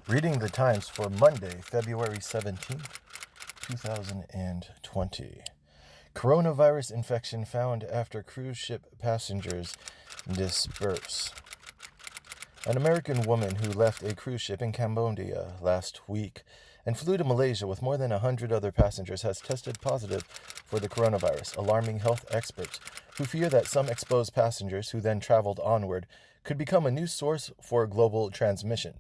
Reading the Times for Monday, February 17th, 2020. Coronavirus infection found after cruise ship passengers disperse. An American woman who left a cruise ship in Cambodia last week and flew to Malaysia with more than 100 other passengers has tested positive for the coronavirus, alarming health experts who fear that some exposed passengers who then traveled onward could become a new source for global transmission.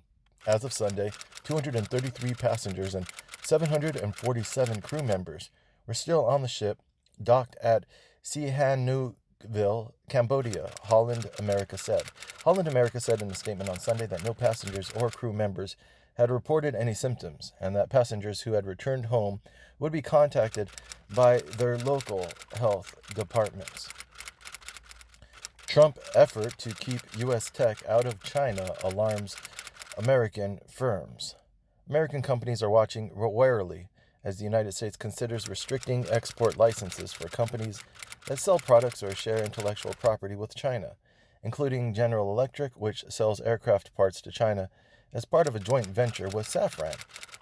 As of Sunday, 233 passengers and 747 crew members were still on the ship docked at Sihanoukville, Cambodia, Holland America said. Holland America said in a statement on Sunday that no passengers or crew members had reported any symptoms and that passengers who had returned home would be contacted by their local health departments. Trump effort to keep U.S. tech out of China alarms American firms. American companies are watching warily as the United States considers restricting export licenses for companies that sell products or share intellectual property with China, including General Electric, which sells aircraft parts to China as part of a joint venture with Safran,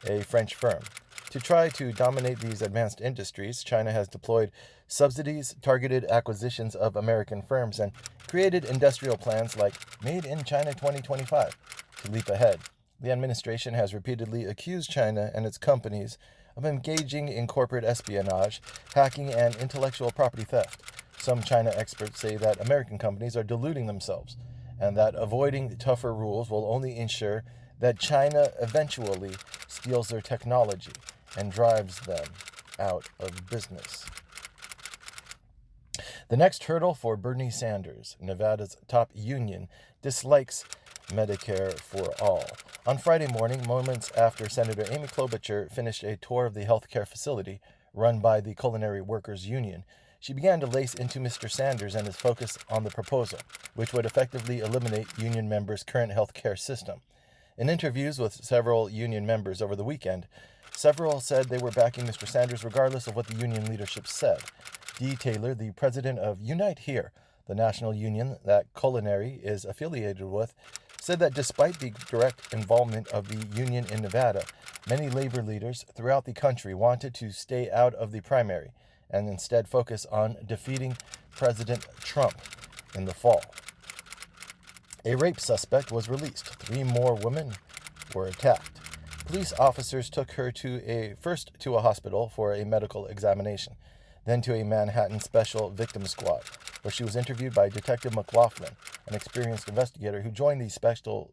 a French firm. To try to dominate these advanced industries, China has deployed subsidies, targeted acquisitions of American firms, and created industrial plans like Made in China 2025 to leap ahead. The administration has repeatedly accused China and its companies of engaging in corporate espionage, hacking, and intellectual property theft. Some China experts say that American companies are deluding themselves and that avoiding tougher rules will only ensure that China eventually steals their technology and drives them out of business. The next hurdle for Bernie Sanders, Nevada's top union, dislikes Medicare for All. On Friday morning, moments after Senator Amy Klobuchar finished a tour of the healthcare facility run by the Culinary Workers Union, she began to lace into Mr. Sanders and his focus on the proposal, which would effectively eliminate union members' current healthcare system. In interviews with several union members over the weekend, several said they were backing Mr. Sanders regardless of what the union leadership said. Dee Taylor, the president of Unite Here, the national union that Culinary is affiliated with, said that despite the direct involvement of the union in Nevada, many labor leaders throughout the country wanted to stay out of the primary and instead focus on defeating President Trump in the fall. A rape suspect was released. 3 more women were attacked. Police officers took her first to a hospital for a medical examination, then to a Manhattan Special Victims Squad, where she was interviewed by Detective McLaughlin, an experienced investigator who joined the Special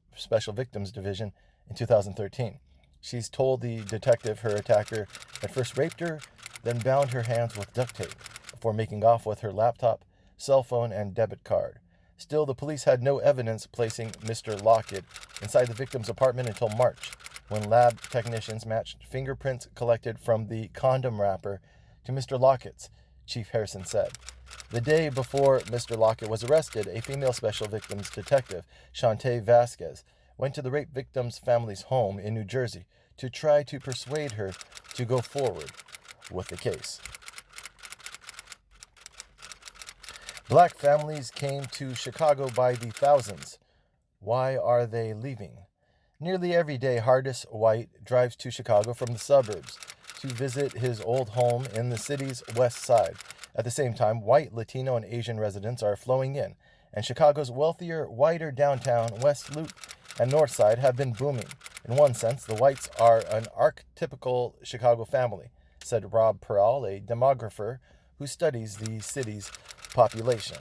Victims Division in 2013. She's told the detective her attacker had first raped her, then bound her hands with duct tape before making off with her laptop, cell phone, and debit card. Still, the police had no evidence placing Mr. Lockett inside the victim's apartment until March, when lab technicians matched fingerprints collected from the condom wrapper to Mr. Lockett's, Chief Harrison said. The day before Mr. Lockett was arrested, a female special victims detective, Shantae Vasquez, went to the rape victim's family's home in New Jersey to try to persuade her to go forward with the case. Black families came to Chicago by the thousands. Why are they leaving? Nearly every day, Hardis White drives to Chicago from the suburbs to visit his old home in the city's west side. At the same time, white, Latino, and Asian residents are flowing in, and Chicago's wealthier, whiter downtown, West Loop, and North Side have been booming. In one sense, the whites are an archetypical Chicago family, said Rob Peral, a demographer who studies the city's population.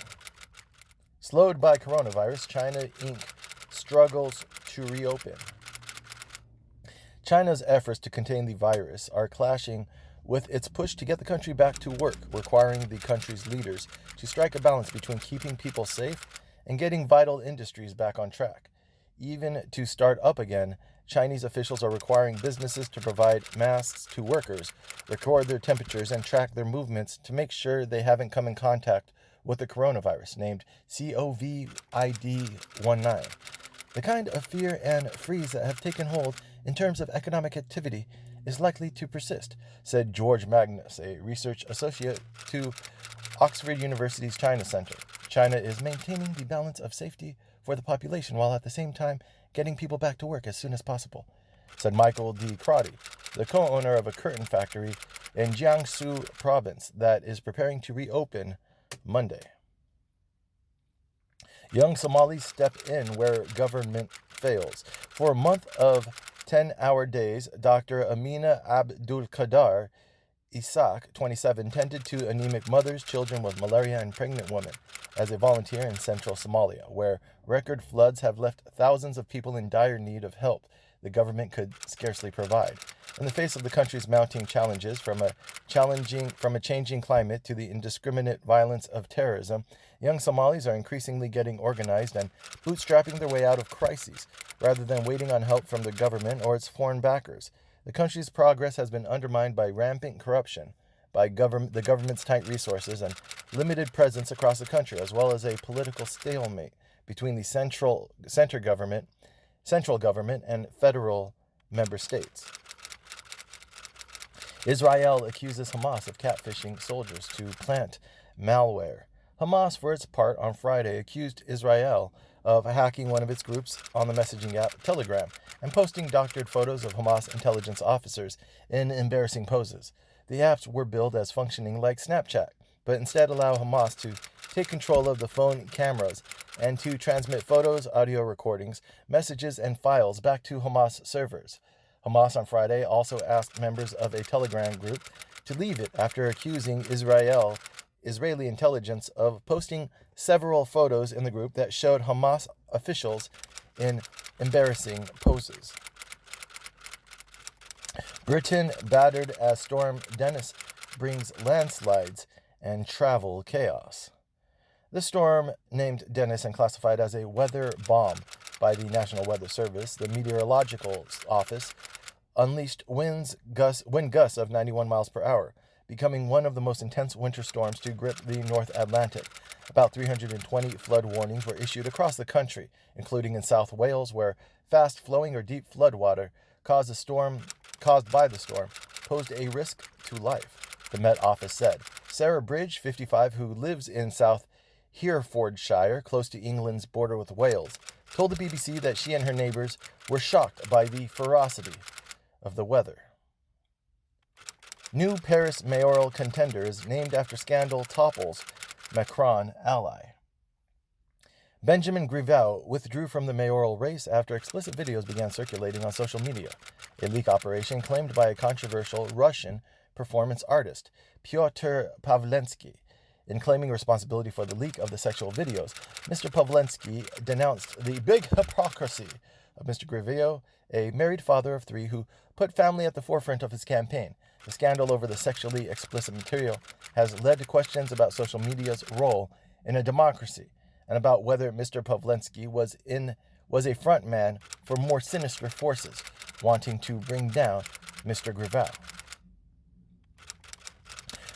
Slowed by coronavirus, China Inc. struggles to reopen. China's efforts to contain the virus are clashing with its push to get the country back to work, requiring the country's leaders to strike a balance between keeping people safe and getting vital industries back on track. Even to start up again, Chinese officials are requiring businesses to provide masks to workers, record their temperatures, and track their movements to make sure they haven't come in contact with the coronavirus, named COVID-19. The kind of fear and freeze that have taken hold in terms of economic activity is likely to persist, said George Magnus, a research associate to Oxford University's China Center. China is maintaining the balance of safety for the population while at the same time getting people back to work as soon as possible, said Michael D. Crotty, the co-owner of a curtain factory in Jiangsu province that is preparing to reopen Monday. Young Somalis step in where government fails. For a month of 10-hour days, Dr. Amina Abdulkader Isaac, 27, tended to anemic mothers, children with malaria, and pregnant women as a volunteer in central Somalia, where record floods have left thousands of people in dire need of help the government could scarcely provide. In the face of the country's mounting challenges, from a changing climate to the indiscriminate violence of terrorism, young Somalis are increasingly getting organized and bootstrapping their way out of crises, rather than waiting on help from the government or its foreign backers. The country's progress has been undermined by rampant corruption, by the government's tight resources and limited presence across the country, as well as a political stalemate between the central government and federal member states. Israel accuses Hamas of catfishing soldiers to plant malware. Hamas, for its part, on Friday accused Israel of hacking one of its groups on the messaging app Telegram and posting doctored photos of Hamas intelligence officers in embarrassing poses. The apps were billed as functioning like Snapchat, but instead allow Hamas to take control of the phone cameras and to transmit photos, audio recordings, messages, and files back to Hamas servers. Hamas on Friday also asked members of a Telegram group to leave it after accusing Israeli intelligence of posting several photos in the group that showed Hamas officials in embarrassing poses. Britain battered as Storm Dennis brings landslides and travel chaos. The storm, named Dennis and classified as a weather bomb by the National Weather Service, the Meteorological Office, unleashed wind gusts of 91 miles per hour, becoming one of the most intense winter storms to grip the North Atlantic. About 320 flood warnings were issued across the country, including in South Wales, where fast-flowing or deep floodwater caused by the storm posed a risk to life, the Met Office said. Sarah Bridge, 55, who lives in South Herefordshire, close to England's border with Wales, told the BBC that she and her neighbors were shocked by the ferocity of the weather. New Paris mayoral contender is named after scandal topples Macron ally. Benjamin Griveaux withdrew from the mayoral race after explicit videos began circulating on social media, a leak operation claimed by a controversial Russian performance artist, Pyotr Pavlensky. In claiming responsibility for the leak of the sexual videos, Mr. Pavlensky denounced the big hypocrisy of Mr. Griveaux, a married father of 3 who put family at the forefront of his campaign. The scandal over the sexually explicit material has led to questions about social media's role in a democracy and about whether Mr. Pavlensky was a front man for more sinister forces wanting to bring down Mr. Griveaux.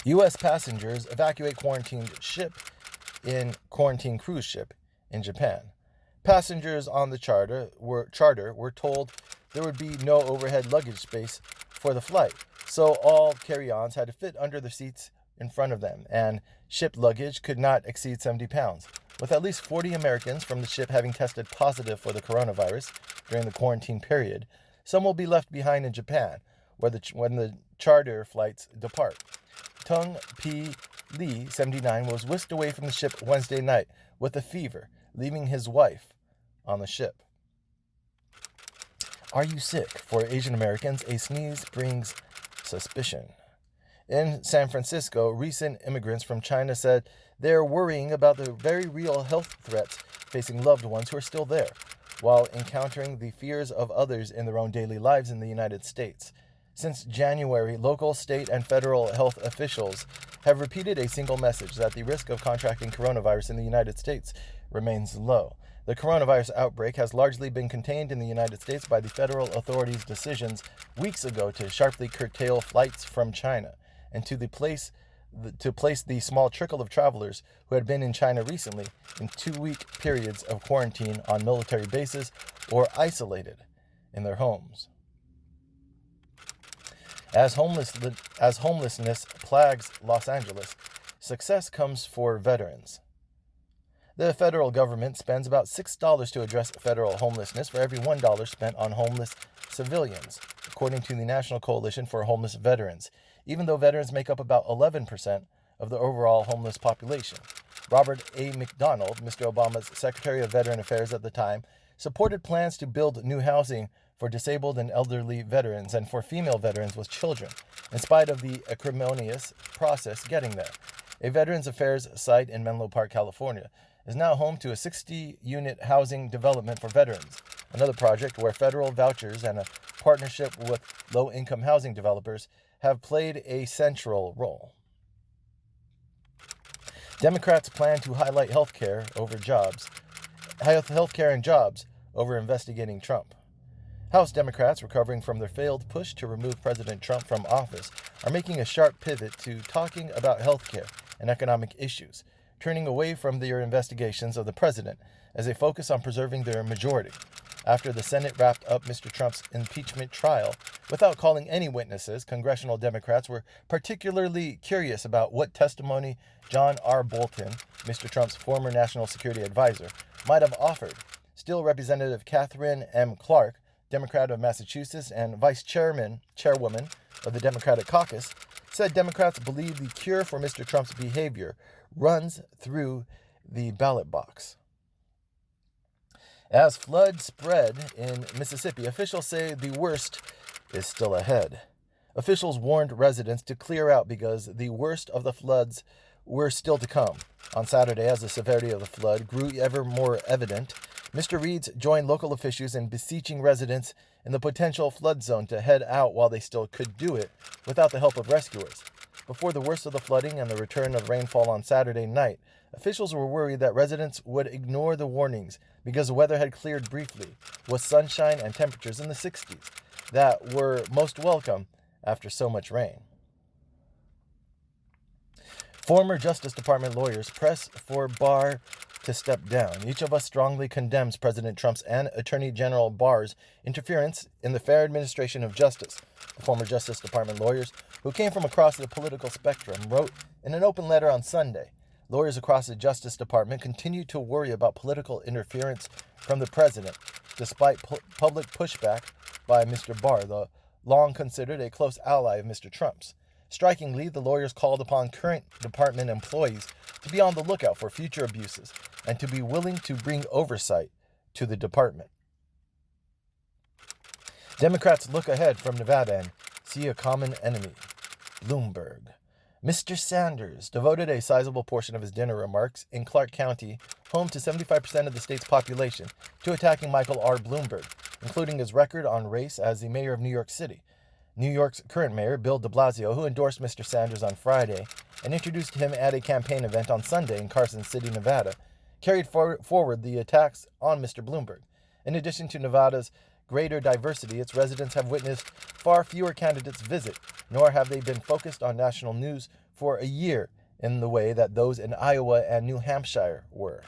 U.S. passengers evacuate quarantined cruise ship in Japan. Passengers on the charter were told there would be no overhead luggage space for the flight, so all carry-ons had to fit under the seats in front of them, and ship luggage could not exceed 70 pounds. With at least 40 Americans from the ship having tested positive for the coronavirus during the quarantine period, some will be left behind in Japan, when the charter flights depart. Tung P. Lee, 79, was whisked away from the ship Wednesday night with a fever, leaving his wife on the ship. Are you sick? For Asian Americans, a sneeze brings suspicion. In San Francisco, recent immigrants from China said they're worrying about the very real health threats facing loved ones who are still there, while encountering the fears of others in their own daily lives in the United States. Since January, local, state, and federal health officials have repeated a single message that the risk of contracting coronavirus in the United States remains low. The coronavirus outbreak has largely been contained in the United States by the federal authorities' decisions weeks ago to sharply curtail flights from China and to place to place the small trickle of travelers who had been in China recently in 2-week periods of quarantine on military bases or isolated in their homes. As homelessness plagues Los Angeles, success comes for veterans. The federal government spends about $6 to address federal homelessness for every $1 spent on homeless civilians, according to the National Coalition for Homeless Veterans, even though veterans make up about 11% of the overall homeless population. Robert A. McDonald, Mr. Obama's Secretary of Veteran Affairs at the time, supported plans to build new housing for disabled and elderly veterans and for female veterans with children, in spite of the acrimonious process getting there. A Veterans Affairs site in Menlo Park, California, is now home to a 60-unit housing development for veterans, another project where federal vouchers and a partnership with low-income housing developers have played a central role. Democrats plan to highlight healthcare and jobs over investigating Trump. House Democrats, recovering from their failed push to remove President Trump from office, are making a sharp pivot to talking about healthcare and economic issues, turning away from their investigations of the president as they focus on preserving their majority. After the Senate wrapped up Mr. Trump's impeachment trial, without calling any witnesses, congressional Democrats were particularly curious about what testimony John R. Bolton, Mr. Trump's former national security advisor, might have offered. Still, Representative Catherine M. Clark, Democrat of Massachusetts and vice chairwoman of the Democratic Caucus, said Democrats believe the cure for Mr. Trump's behavior runs through the ballot box. As floods spread in Mississippi, officials say the worst is still ahead. Officials warned residents to clear out because the worst of the floods were still to come. On Saturday, as the severity of the flood grew ever more evident, Mr. Reeds joined local officials in beseeching residents in the potential flood zone to head out while they still could do it without the help of rescuers. Before the worst of the flooding and the return of rainfall on Saturday night, officials were worried that residents would ignore the warnings because the weather had cleared briefly, with sunshine and temperatures in the 60s that were most welcome after so much rain. Former Justice Department lawyers press for Barr to step down. Each of us strongly condemns President Trump's and Attorney General Barr's interference in the fair administration of justice. The former Justice Department lawyers, who came from across the political spectrum, wrote in an open letter on Sunday. Lawyers across the Justice Department continue to worry about political interference from the president, despite public pushback by Mr. Barr, the long considered a close ally of Mr. Trump's. Strikingly, the lawyers called upon current department employees to be on the lookout for future abuses and to be willing to bring oversight to the department. Democrats look ahead from Nevada and see a common enemy, Bloomberg. Mr. Sanders devoted a sizable portion of his dinner remarks in Clark County, home to 75% of the state's population, to attacking Michael R. Bloomberg, including his record on race as the mayor of New York City. New York's current mayor, Bill de Blasio, who endorsed Mr. Sanders on Friday and introduced him at a campaign event on Sunday in Carson City, Nevada, carried forward the attacks on Mr. Bloomberg. In addition to Nevada's greater diversity, its residents have witnessed far fewer candidates visit, nor have they been focused on national news for a year in the way that those in Iowa and New Hampshire were.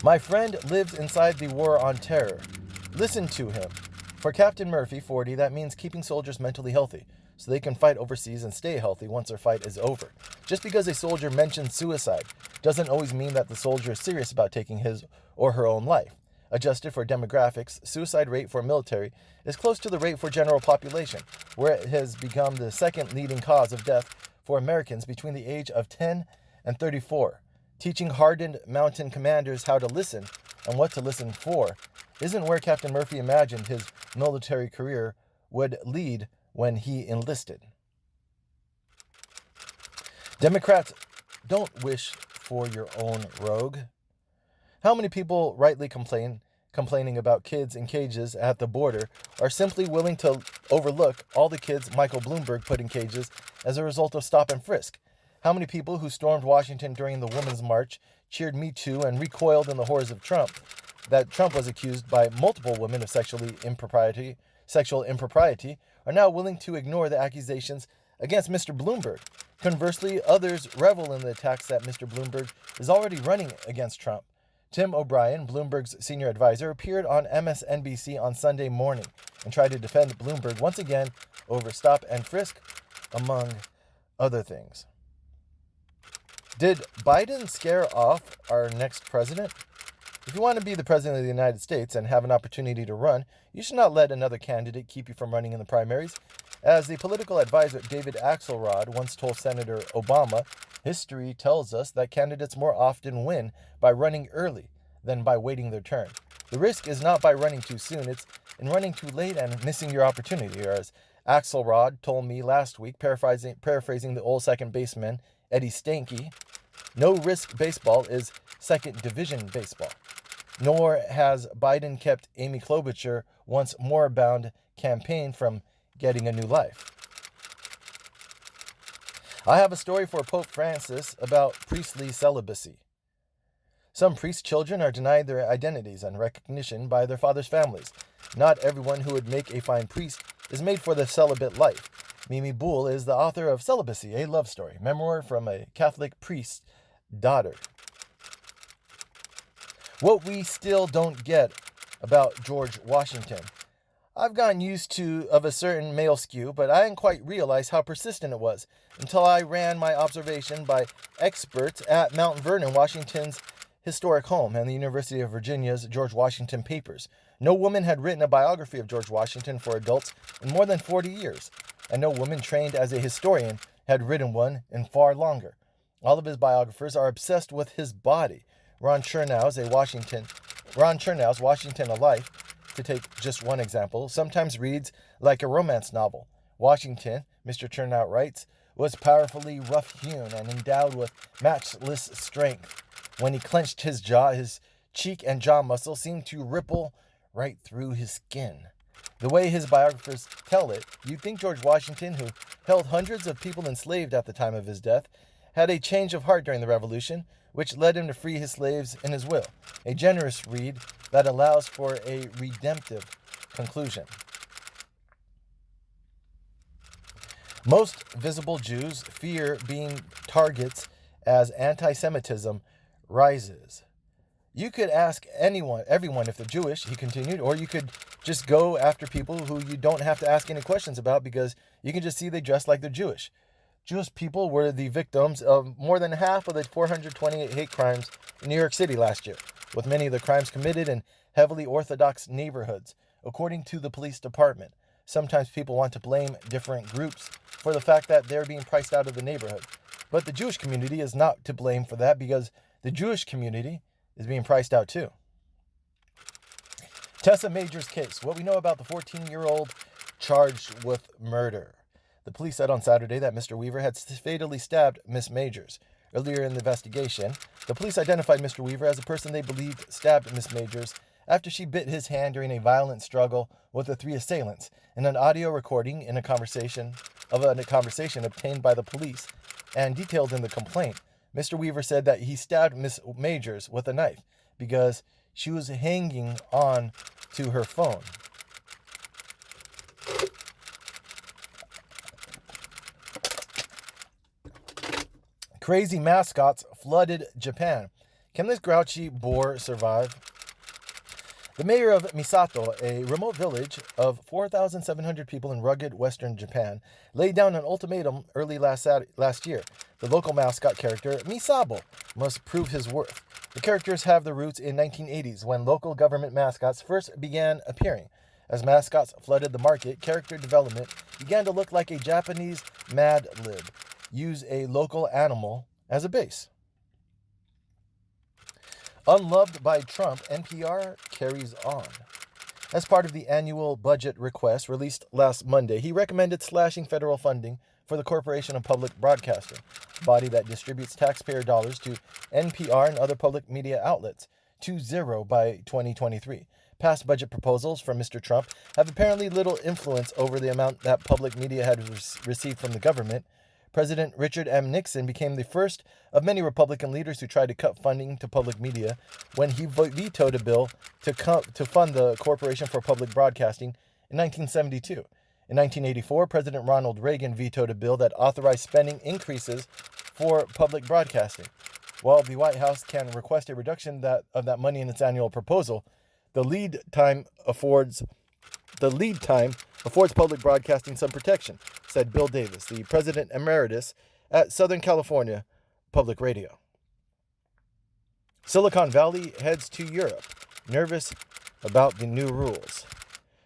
My friend lives inside the war on terror. Listen to him. For Captain Murphy, 40, that means keeping soldiers mentally healthy so they can fight overseas and stay healthy once their fight is over. Just because a soldier mentions suicide doesn't always mean that the soldier is serious about taking his or her own life. Adjusted for demographics, suicide rate for military is close to the rate for general population, where it has become the second leading cause of death for Americans between the age of 10 and 34. Teaching hardened mountain commanders how to listen and what to listen for isn't where Captain Murphy imagined his military career would lead when he enlisted. Democrats don't wish for your own rogue. How many people rightly complaining about kids in cages at the border are simply willing to overlook all the kids Michael Bloomberg put in cages as a result of stop and frisk? How many people who stormed Washington during the Women's March, cheered Me Too, and recoiled in the horrors of Trump, that Trump was accused by multiple women of sexual impropriety, are now willing to ignore the accusations against Mr. Bloomberg. Conversely, others revel in the attacks that Mr. Bloomberg is already running against Trump. Tim O'Brien, Bloomberg's senior advisor, appeared on MSNBC on Sunday morning and tried to defend Bloomberg once again over stop and frisk, among other things. Did Biden scare off our next president? If you want to be the president of the United States and have an opportunity to run, you should not let another candidate keep you from running in the primaries. As the political advisor David Axelrod once told Senator Obama, history tells us that candidates more often win by running early than by waiting their turn. The risk is not by running too soon, it's in running too late and missing your opportunity, or as Axelrod told me last week, paraphrasing the old second baseman Eddie Stanky, no-risk baseball is second division baseball. Nor has Biden kept Amy Klobuchar, once moribund campaign, from getting a new life. I have a story for Pope Francis about priestly celibacy. Some priest children are denied their identities and recognition by their fathers' families. Not everyone who would make a fine priest is made for the celibate life. Mimi Boole is the author of Celibacy, a Love Story, memoir from a Catholic priest's daughter. What we still don't get about George Washington. I've gotten used of a certain male skew, but I didn't quite realize how persistent it was until I ran my observation by experts at Mount Vernon, Washington's historic home, and the University of Virginia's George Washington Papers. No woman had written a biography of George Washington for adults in more than 40 years, and no woman trained as a historian had written one in far longer. All of his biographers are obsessed with his body. Ron Chernow's Washington, A Life, to take just one example, sometimes reads like a romance novel. Washington, Mr. Chernow writes, was powerfully rough-hewn and endowed with matchless strength. When he clenched his jaw, his cheek and jaw muscle seemed to ripple right through his skin. The way his biographers tell it, you'd think George Washington, who held hundreds of people enslaved at the time of his death, had a change of heart during the Revolution, which led him to free his slaves in his will, a generous read that allows for a redemptive conclusion. Most visible Jews fear being targets as anti-Semitism rises. You could ask everyone if they're Jewish, he continued, or you could just go after people who you don't have to ask any questions about because you can just see they dress like they're Jewish. Jewish people were the victims of more than half of the 428 hate crimes in New York City last year, with many of the crimes committed in heavily Orthodox neighborhoods, according to the police department. Sometimes people want to blame different groups for the fact that they're being priced out of the neighborhood. But the Jewish community is not to blame for that because the Jewish community is being priced out too. Tessa Major's case. What we know about the 14-year-old charged with murder. The police said on Saturday that Mr. Weaver had fatally stabbed Miss Majors. Earlier in the investigation, the police identified Mr. Weaver as the person they believed stabbed Miss Majors after she bit his hand during a violent struggle with the three assailants. In an audio recording in a conversation obtained by the police and detailed in the complaint, Mr. Weaver said that he stabbed Miss Majors with a knife because she was hanging on to her phone. Crazy mascots flooded Japan. Can this grouchy boar survive? The mayor of Misato, a remote village of 4,700 people in rugged western Japan, laid down an ultimatum early last year. The local mascot character, Misabo, must prove his worth. The characters have their roots in 1980s when local government mascots first began appearing. As mascots flooded the market, character development began to look like a Japanese Mad Lib. Use a local animal as a base. Unloved by Trump, NPR carries on. As part of the annual budget request released last Monday, he recommended slashing federal funding for the Corporation of Public Broadcasting, a body that distributes taxpayer dollars to NPR and other public media outlets, to zero by 2023. Past budget proposals from Mr. Trump have apparently little influence over the amount that public media had received from the government. President Richard M. Nixon became the first of many Republican leaders who tried to cut funding to public media when he vetoed a bill to fund the Corporation for Public Broadcasting in 1972. In 1984, President Ronald Reagan vetoed a bill that authorized spending increases for public broadcasting. While the White House can request a reduction of that money in its annual proposal, the lead time affords public broadcasting some protection, said Bill Davis, the president emeritus at Southern California Public Radio. Silicon Valley heads to Europe, nervous about the new rules.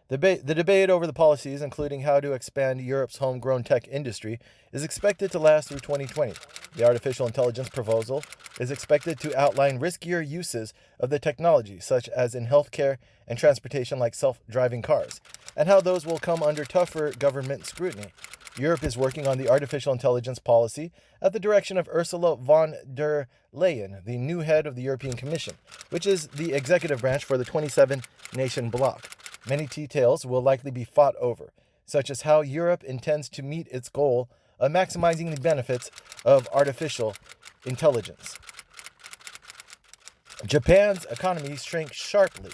The debate over the policies, including how to expand Europe's homegrown tech industry, is expected to last through 2020. The artificial intelligence proposal is expected to outline riskier uses of the technology, such as in healthcare and transportation like self-driving cars, and how those will come under tougher government scrutiny. Europe is working on the artificial intelligence policy at the direction of Ursula von der Leyen, the new head of the European Commission, which is the executive branch for the 27-nation bloc. Many details will likely be fought over, such as how Europe intends to meet its goal of maximizing the benefits of artificial intelligence. Japan's economy shrinks sharply.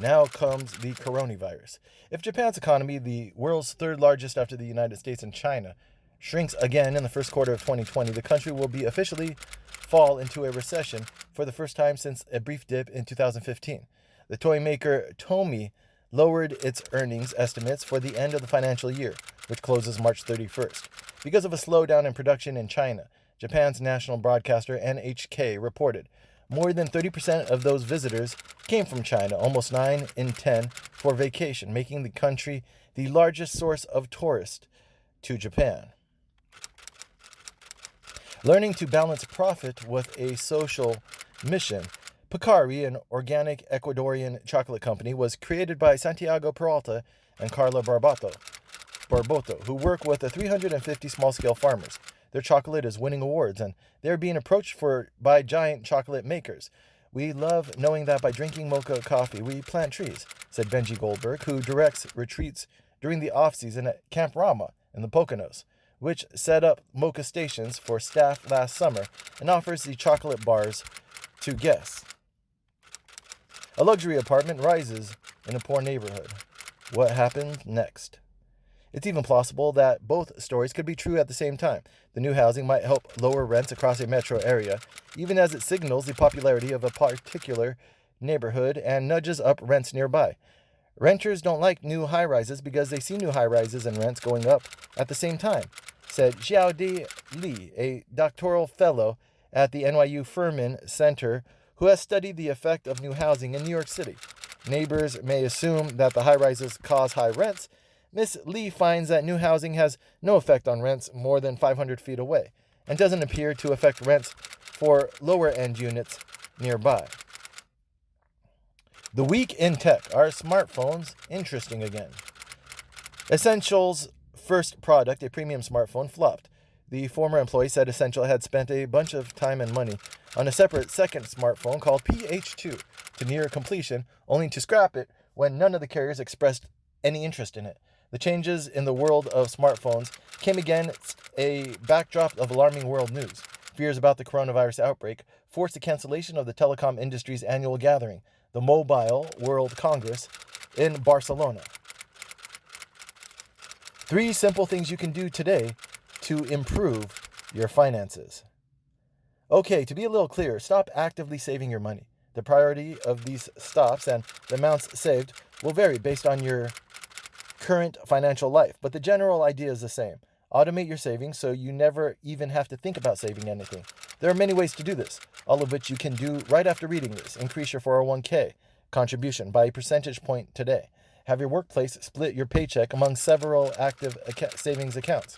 Now comes the coronavirus. If Japan's economy, the world's third largest after the United States and China, shrinks again in the first quarter of 2020, the country will be officially fall into a recession for the first time since a brief dip in 2015. The toy maker Tomy lowered its earnings estimates for the end of the financial year, which closes March 31st, because of a slowdown in production in China. Japan's national broadcaster NHK reported more than 30% of those visitors came from China, almost 9 in 10 for vacation, making the country the largest source of tourists to Japan. Learning to balance profit with a social mission. Picari, an organic Ecuadorian chocolate company, was created by Santiago Peralta and Carla Barboto, who work with 350 small-scale farmers. Their chocolate is winning awards, and they're being approached by giant chocolate makers. We love knowing that by drinking mocha coffee, we plant trees, said Benji Goldberg, who directs retreats during the off-season at Camp Rama in the Poconos, which set up mocha stations for staff last summer and offers the chocolate bars to guests. A luxury apartment rises in a poor neighborhood. What happened next? It's even plausible that both stories could be true at the same time. The new housing might help lower rents across a metro area, even as it signals the popularity of a particular neighborhood and nudges up rents nearby. Renters don't like new high-rises because they see new high-rises and rents going up at the same time, said Xiaodi Li, a doctoral fellow at the NYU Furman Center who has studied the effect of new housing in New York City. Neighbors may assume that the high-rises cause high rents. Ms. Lee finds that new housing has no effect on rents more than 500 feet away and doesn't appear to affect rents for lower-end units nearby. The week in tech. Are smartphones interesting again? Essential's first product, a premium smartphone, flopped. The former employee said Essential had spent a bunch of time and money on a separate second smartphone called PH2 to near completion, only to scrap it when none of the carriers expressed any interest in it. The changes in the world of smartphones came against a backdrop of alarming world news. Fears about the coronavirus outbreak forced the cancellation of the telecom industry's annual gathering, the Mobile World Congress, in Barcelona. 3 simple things you can do today to improve your finances. Okay, to be a little clearer, stop actively saving your money. The priority of these stops and the amounts saved will vary based on your current financial life, but the general idea is the same. Automate your savings so you never even have to think about saving anything. There are many ways to do this, all of which you can do right after reading this. Increase your 401k contribution by a percentage point today. Have your workplace split your paycheck among several active savings accounts.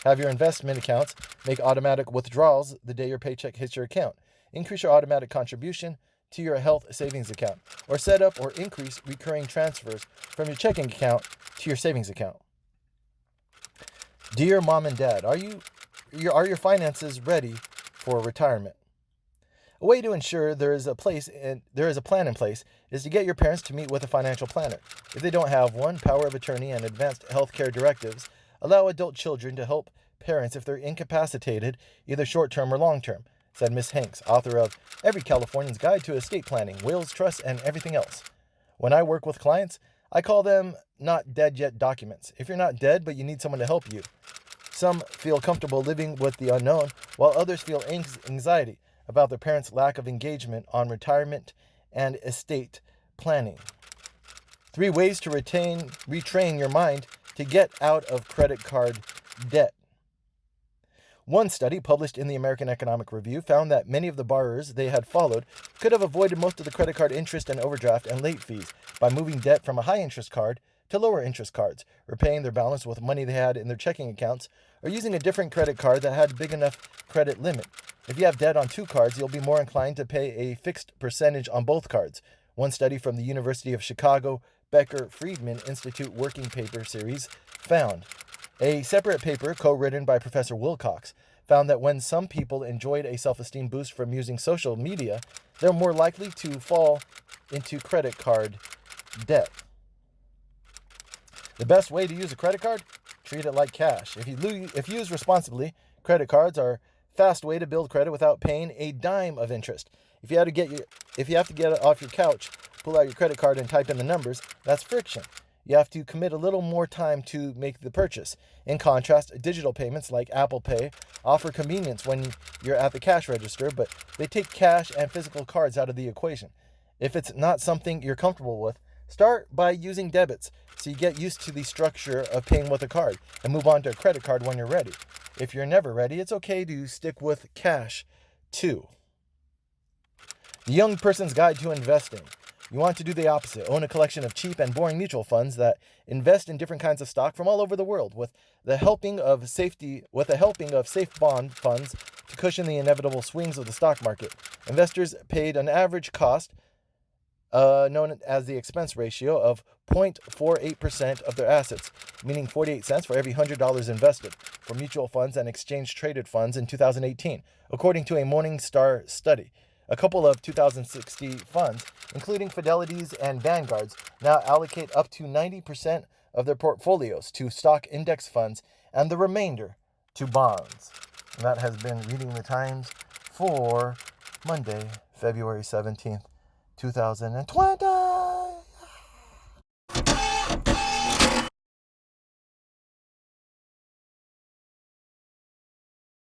Have your investment accounts make automatic withdrawals the day your paycheck hits your account. Increase your automatic contribution to your health savings account, or set up or increase recurring transfers from your checking account to your savings account. Dear Mom and Dad, are your finances ready for retirement? A way to ensure there is a plan in place is to get your parents to meet with a financial planner. If they don't have one, power of attorney and advanced healthcare directives allow adult children to help parents if they're incapacitated, either short-term or long-term, said Ms. Hanks, author of Every Californian's Guide to Estate Planning, Wills, Trusts, and Everything Else. When I work with clients, I call them not dead yet documents. If you're not dead, but you need someone to help you. Some feel comfortable living with the unknown, while others feel anxiety about their parents' lack of engagement on retirement and estate planning. 3 ways to retrain your mind to get out of credit card debt. One study published in the American Economic Review found that many of the borrowers they had followed could have avoided most of the credit card interest and overdraft and late fees by moving debt from a high-interest card to lower interest cards, repaying their balance with money they had in their checking accounts, or using a different credit card that had a big enough credit limit. If you have debt on 2 cards, you'll be more inclined to pay a fixed percentage on both cards. One study from the University of Chicago Becker-Friedman Institute Working Paper Series found. A separate paper, co-written by Professor Wilcox, found that when some people enjoyed a self-esteem boost from using social media, they're more likely to fall into credit card debt. The best way to use a credit card? Treat it like cash. If used responsibly, credit cards are a fast way to build credit without paying a dime of interest. If you have to get off your couch, pull out your credit card and type in the numbers, that's friction. You have to commit a little more time to make the purchase. In contrast, digital payments like Apple Pay offer convenience when you're at the cash register, but they take cash and physical cards out of the equation. If it's not something you're comfortable with, start by using debits so you get used to the structure of paying with a card and move on to a credit card when you're ready. If you're never ready, it's okay to stick with cash too. The Young Person's Guide to Investing. You want to do the opposite. Own a collection of cheap and boring mutual funds that invest in different kinds of stock from all over the world with a helping of safe bond funds to cushion the inevitable swings of the stock market. Investors paid an average cost, known as the expense ratio, of 0.48% of their assets, meaning 48 cents for every $100 invested for mutual funds and exchange-traded funds in 2018, according to a Morningstar study. A couple of 2060 funds, including Fidelity's and Vanguard's, now allocate up to 90% of their portfolios to stock index funds and the remainder to bonds. And that has been Reading the Times for Monday, February 17th, 2020.